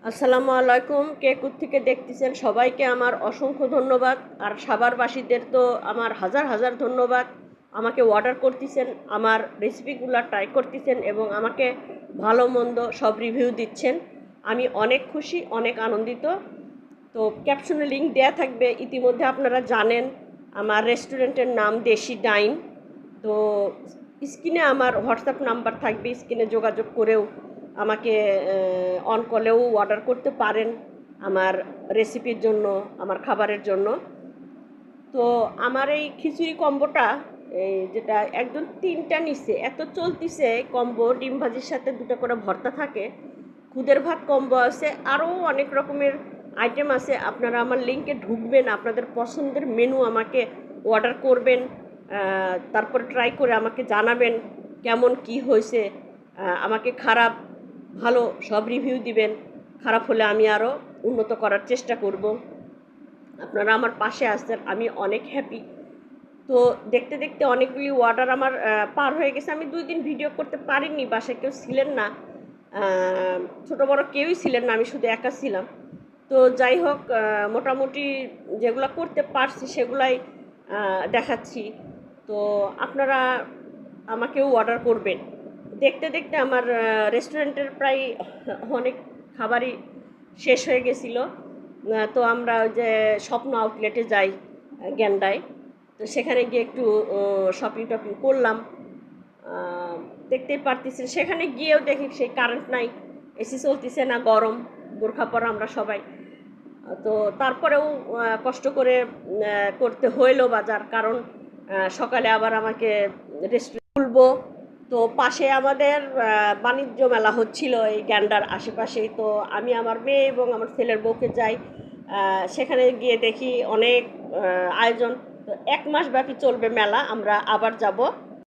আসসালামু আলাইকুম। কে থেকে দেখতেছেন সবাইকে আমার অসংখ্য ধন্যবাদ। আর সাভারবাসীদের তো আমার হাজার হাজার ধন্যবাদ। আমাকে অর্ডার করতেছেন, আমার রেসিপিগুলো ট্রাই করতেছেন এবং আমাকে ভালো মন্দ সব রিভিউ দিচ্ছেন। আমি অনেক খুশি, অনেক আনন্দিত। তো ক্যাপশনে লিঙ্ক দেয়া থাকবে, ইতিমধ্যে আপনারা জানেন আমার রেস্টুরেন্টের নাম দেশি ডাইন। তো স্ক্রিনে আমার হোয়াটসঅ্যাপ নাম্বার থাকবে, স্ক্রিনে যোগাযোগ করেও আমাকে অন কলেও অর্ডার করতে পারেন আমার রেসিপির জন্য, আমার খাবারের জন্য। তো আমার এই খিচুড়ি কম্বোটা যেটা একদম 3টা নিচ্ছে, এত চলতিছে কম্বো। ডিম ভাজির সাথে 2টা করে ভর্তা থাকে, খুদের ভাত কম্বো আছে, আরও অনেক রকমের আইটেম আছে। আপনারা আমার লিঙ্কে ঢুকবেন, আপনাদের পছন্দের মেনু আমাকে অর্ডার করবেন, তারপর ট্রাই করে আমাকে জানাবেন কেমন কি হয়েছে। আমাকে খারাপ ভালো সব রিভিউ দিবেন, খারাপ হলে আমি আরও উন্নত করার চেষ্টা করব। আপনারা আমার পাশে আসছেন, আমি অনেক হ্যাপি। তো দেখতে দেখতে অনেকগুলি অর্ডার আমার পার হয়ে গেছে। আমি 2 দিন ভিডিও করতে পারিনি, বাসায় কেউ ছিলেন না, ছোটো বড় কেউই ছিলেন না, আমি শুধু একা ছিলাম। তো যাই হোক, মোটামুটি যেগুলো করতে পারছি সেগুলাই দেখাচ্ছি। তো আপনারা আমাকেও অর্ডার করবেন। দেখতে দেখতে আমার রেস্টুরেন্টের প্রায় অনেক খাবারই শেষ হয়ে গেছিলো। তো আমরা ওই যে স্বপ্ন আউটলেটে যাই গ্যান্ডায়, তো সেখানে গিয়ে একটু শপিং টপিং করলাম। দেখতেই পারতেছেন, সেখানে গিয়েও দেখি সেই কারেন্ট নাই, এসি চলতেছে না, গরম, বোরখা পরা আমরা সবাই। তো তারপরেও কষ্ট করে করতে হইলো বাজার, কারণ সকালে আবার আমাকে রেস্টুরেন্ট খুলবো। তো পাশে আমাদের বাণিজ্য মেলা হচ্ছিল এই গ্যান্ডার আশেপাশেই। তো আমি আমার মেয়ে এবং আমার ছেলের বউকে যাই, সেখানে গিয়ে দেখি অনেক আয়োজন। তো 1 মাস ব্যাপী চলবে মেলা, আমরা আবার যাব।